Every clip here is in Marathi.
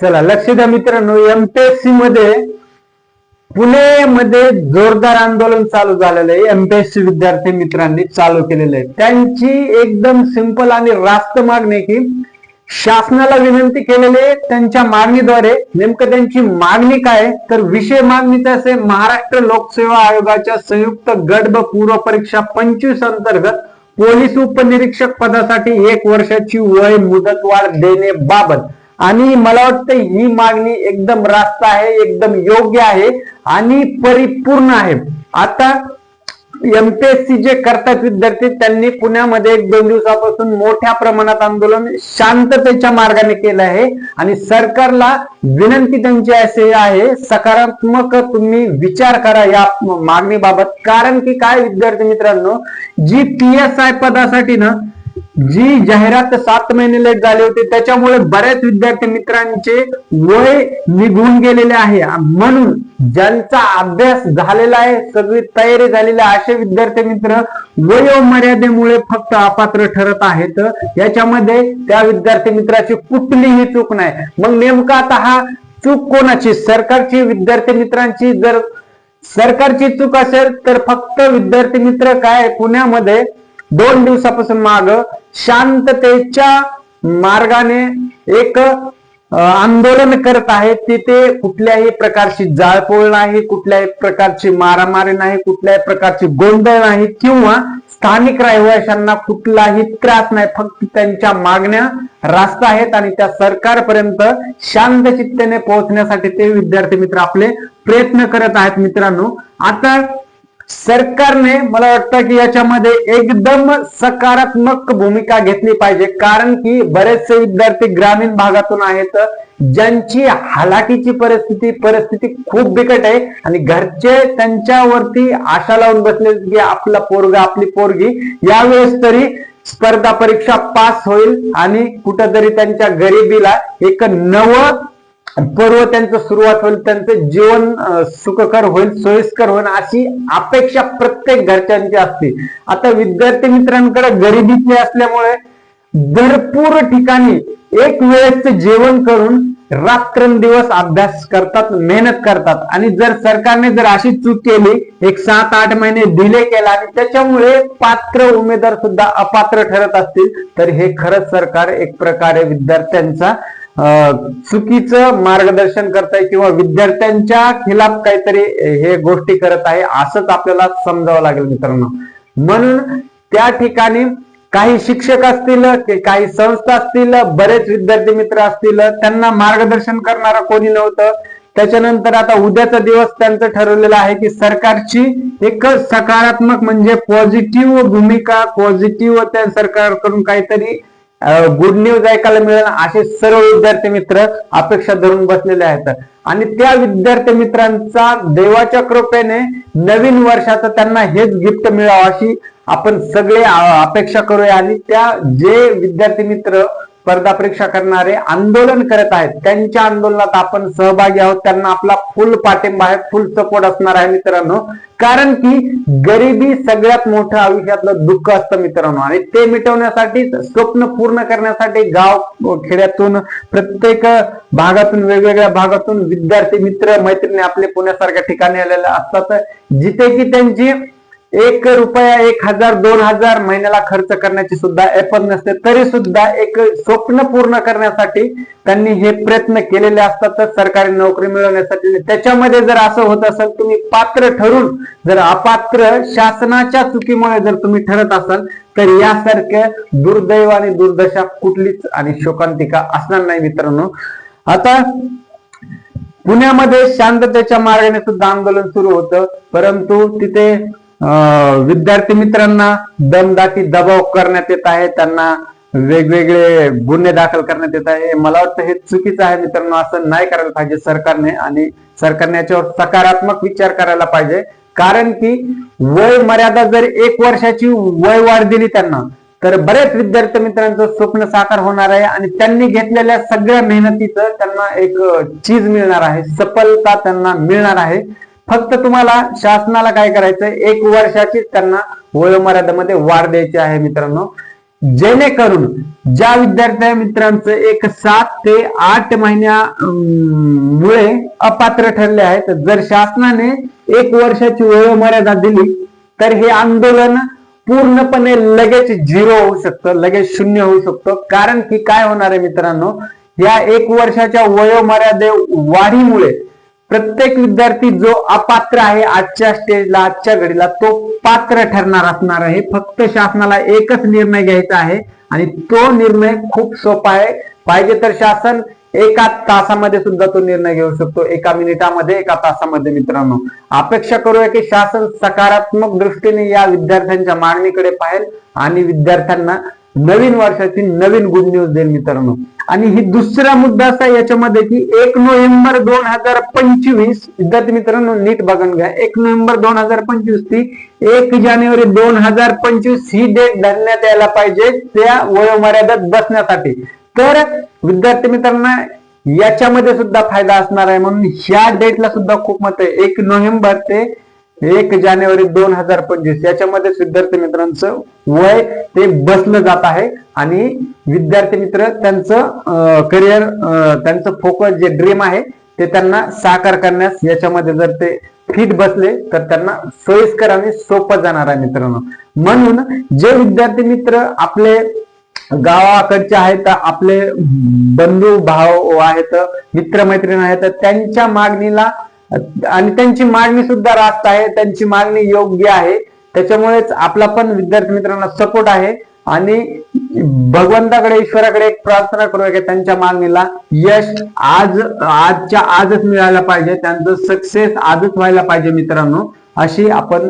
चला लक्ष द्या मित्रांनो, एमपीएससी मध्ये पुणेमध्ये जोरदार आंदोलन चालू झालेलं आहे. एमपीएससी विद्यार्थी मित्रांनी चालू केलेलं आहे. त्यांची एकदम सिंपल आणि रास्त मागणी की शासनाला विनंती केलेली आहे. त्यांच्या मागणीद्वारे नेमकं त्यांची मागणी काय तर विषय मागणीचा असे, महाराष्ट्र लोकसेवा आयोगाच्या संयुक्त गट ब पूर्व परीक्षा 25 अंतर्गत पोलीस उपनिरीक्षक पदासाठी 1 वर्षाची वय मुदतवाढ देण्याबाबत. आणि मला वाटतं ही मागणी एकदम रास्त आहे, एकदम योग्य आहे आणि परिपूर्ण आहे. आता एमपीएससी जे करतात विद्यार्थी, त्यांनी पुण्यामध्ये 1-2 दिवसापासून मोठ्या प्रमाणात आंदोलन शांततेच्या मार्गाने केलं आहे आणि सरकारला विनंती त्यांची अशी आहे, सकारात्मक तुम्ही विचार करा या मागणीबाबत. कारण की काय विद्यार्थी मित्रांनो, जी PSI पदासाठी ना जी जाहिरात 7 महिने लेट झाले होते, त्याच्यामुळे बऱ्याच विद्यार्थी मित्रांचे वय निघून गेलेले आहे. म्हणून ज्यांचा अभ्यास झालेला आहे, सगळी तयारी झालेली आहे, असे विद्यार्थी मित्र वयोमर्यादेमुळे फक्त अपात्र ठरत आहेत. याच्यामध्ये त्या विद्यार्थी मित्राची कुठलीही चूक नाही. मग नेमका आता हा चूक कोणाची, सरकारची, विद्यार्थी मित्रांची? जर सरकारची चूक असेल तर फक्त विद्यार्थी मित्र काय पुण्यामध्ये 2 दिवसापासून माग शांततेच्या मार्गाने एक आंदोलन करत आहेत. तिथे कुठल्याही प्रकारची जाळपोळ नाही, कुठल्याही प्रकारची मारामारी नाही, कुठल्याही प्रकारची गोंधळ नाही किंवा स्थानिक रहिवाशांना कुठलाही त्रास नाही. फक्त त्यांच्या मागण्या रास्त आहेत आणि त्या सरकारपर्यंत शांत चित्तेने पोहोचण्यासाठी ते विद्यार्थी मित्र आपले प्रयत्न करत आहेत. मित्रांनो, आता सरकारने मला वाटतं की याच्यामध्ये एकदम सकारात्मक भूमिका घेतली पाहिजे. कारण की बरेचसे विद्यार्थी ग्रामीण भागातून आहेत, ज्यांची हालाकीची परिस्थिती खूप बिकट आहे आणि घरचे त्यांच्यावरती आशा लावून बसले की आपला पोरगा, आपली पोरगी यावेळेस तरी स्पर्धा परीक्षा पास होईल आणि कुठंतरी त्यांच्या गरिबीला एक नवं पर्व त्यांचं सुरुवात होईल, त्यांचं जीवन सुखकर होईल, सोयीस्कर होईल, अशी अपेक्षा प्रत्येक घरच्यांची असते. आता विद्यार्थी मित्रांकडे गरिबीचे असल्यामुळे भरपूर ठिकाणी एक वेळेस जेवण करून रात्रंदिवस अभ्यास करतात, मेहनत करतात. आणि जर सरकारने जर अशी चूक केली, एक 7-8 महिने डिले केला आणि त्याच्यामुळे पात्र उमेदवार सुद्धा अपात्र ठरत असतील, तर हे खरंच सरकार एक प्रकारे विद्यार्थ्यांचा चुकीचं मार्गदर्शन करत आहे किंवा विद्यार्थ्यांच्या खिलाफ काहीतरी हे गोष्टी करत आहे, असंच आपल्याला समजावं लागेल मित्रांनो. म्हणून त्या ठिकाणी काही शिक्षक असतील, काही संस्था असतील, बरेच विद्यार्थी मित्र असतील, त्यांना मार्गदर्शन करणारा कोणी नव्हतं. त्याच्यानंतर आता उद्याचा दिवस त्यांचं ठरवलेलं आहे की सरकारची एक सकारात्मक म्हणजे पॉझिटिव्ह भूमिका, पॉझिटिव्ह त्या सरकारकडून काहीतरी गुड न्यूज ऐकायला मिळेल, असे सर्व विद्यार्थी मित्र अपेक्षा धरून बसलेले आहेत. आणि त्या विद्यार्थी मित्रांचा देवाच्या कृपेने नवीन वर्षाचं त्यांना हेच गिफ्ट मिळावं अशी आपण सगळे अपेक्षा करूया. आणि त्या जे विद्यार्थी मित्र स्पर्धा परीक्षा करणारे आंदोलन करत आहेत, त्यांच्या आंदोलनात आपण सहभागी आहोत. त्यांना आपला फुल पाठिंबा आहे, फुल सपोर्ट असणार आहे मित्रांनो. कारण की गरिबी सगळ्यात मोठं आयुष्यातलं दुःख असतं मित्रांनो, आणि ते मिटवण्यासाठी, स्वप्न पूर्ण करण्यासाठी गाव खेड्यातून, प्रत्येक भागातून, वेगवेगळ्या भागातून विद्यार्थी मित्र मैत्रिणी आपले पुण्यासारख्या ठिकाणी आलेले असतात, जिथे की त्यांची 1 रुपया, 1000, 2000 महिन्याला खर्च करण्याची सुद्धा ऐपत नसते, तरी सुद्धा एक स्वप्न पूर्ण करण्यासाठी त्यांनी हे प्रयत्न केलेले असतात सरकारी नोकरी मिळवण्यासाठी. त्याच्यामध्ये जर असं होत असेल, तुम्ही पात्र ठरून जर अपात्र शासनाच्या चुकीमुळे जर तुम्ही ठरत असाल, तर यासारख्या दुर्दैव आणि दुर्दशा कुठलीच आणि शोकांतिका असणार नाही मित्रांनो. आता पुण्यामध्ये शांततेच्या मार्गाने सुद्धा आंदोलन सुरू होतं, परंतु तिथे विद्यार्थी मित्रांना दमदाटी दबाव करण्यात येत आहे, त्यांना वेगवेगळे गुन्हे दाखल करण्यात येत आहे. मला वाटतं हे चुकीचं आहे मित्रांनो, असं नाही करायला पाहिजे सरकारने. आणि सरकारने याच्यावर सकारात्मक विचार करायला पाहिजे. कारण की वय मर्यादा जर 1 वर्षाची वय वाढ दिली त्यांना, तर बरेच विद्यार्थी मित्रांचं स्वप्न साकार होणार आहे आणि त्यांनी घेतलेल्या सगळ्या मेहनतीचं त्यांना एक चीज मिळणार आहे, सफलता त्यांना मिळणार आहे. फक्त तुम्हाला शासनाला काय करायचंय, 1 वर्षाची त्यांना वयोमर्यादेमध्ये वाढ द्यायची आहे मित्रांनो. जेणेकरून ज्या विद्यार्थी मित्रांचं एक 7 ते 8 महिन्यामुळे अपात्र ठरले आहेत, जर शासनाने 1 वर्षाची वयोमर्यादा दिली तर हे आंदोलन पूर्णपणे लगेच 0 होऊ शकतं, लगेच 0 होऊ शकतं. कारण की काय होणार आहे मित्रांनो, या 1 वर्षाच्या वयोमर्यादे वाढीमुळे प्रत्येक विद्यार्थी जो अपात्र आहे आजच्या स्टेजला, आजच्या घडीला, तो पात्र ठरणार असणार आहे. फक्त शासनाला एकच निर्णय घ्यायचा आहे आणि तो निर्णय खूप सोपा आहे. पाहिजे तर शासन 1 तासामध्ये सुद्धा तो निर्णय घेऊ शकतो, 1 मिनिटामध्ये, 1 तासामध्ये. मित्रांनो, अपेक्षा करूया की शासन सकारात्मक दृष्टीने या विद्यार्थ्यांच्या मागणीकडे पाहेल आणि विद्यार्थ्यांना नवीन वर्षाची नवीन गुड न्यूज देईल मित्रांनो. आणि ही दुसरा मुद्दा असा याच्यामध्ये की 1 नोव्हेंबर 2025 विद्यार्थी मित्रांनो नीट बघून घ्या, 1 नोव्हेंबर 2025 ती 1 जानेवारी 2025 ही डेट धरण्यात यायला पाहिजे त्या वयोमर्यादेत बसण्यासाठी. तर विद्यार्थी मित्रांना याच्यामध्ये सुद्धा फायदा असणार आहे, म्हणून ह्या डेटला सुद्धा खूप मत आहे. 1 नोव्हेंबर ते 1 जानेवारी 2025 याच्यामध्येच विद्यार्थी मित्रांचं वय ते बसलं जात आहे आणि विद्यार्थी मित्र त्यांचं करिअर, त्यांचं फोकस जे ड्रीम आहे ते त्यांना साकार करण्यास याच्यामध्ये जर ते फिट बसले तर त्यांना सोयीस्कर आणि सोपं जाणार आहे मित्रांनो. म्हणून जे विद्यार्थी मित्र आपले गावाकडचे आहेत, आपले बंधू भाव आहेत, मित्रमैत्रीण आहेत, त्यांच्या मागणीला आणि त्यांची मागणी सुद्धा रास्त आहे, त्यांची मागणी योग्य आहे, त्याच्यामुळेच आपला पण विद्यार्थी मित्रांना सपोर्ट आहे. आणि भगवंताकडे, ईश्वराकडे एक प्रार्थना करूया की त्यांच्या मागणीला यश आजच्या आजच मिळायला पाहिजे, त्यांचं सक्सेस आजच व्हायला पाहिजे मित्रांनो, अशी आपण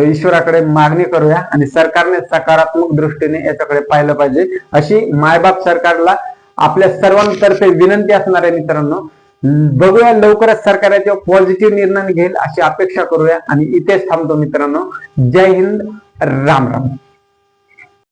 ईश्वराकडे मागणी करूया. आणि सरकारने सकारात्मक दृष्टीने याच्याकडे पाहिलं पाहिजे, अशी मायबाप सरकारला आपल्या सर्वांतर्फे विनंती असणार आहे मित्रांनो. बघूया लवकरच सरकार याच्यावर पॉझिटिव्ह निर्णय घेईल अशी अपेक्षा करूया. आणि इथेच थांबतो मित्रांनो. जय हिंद, राम राम.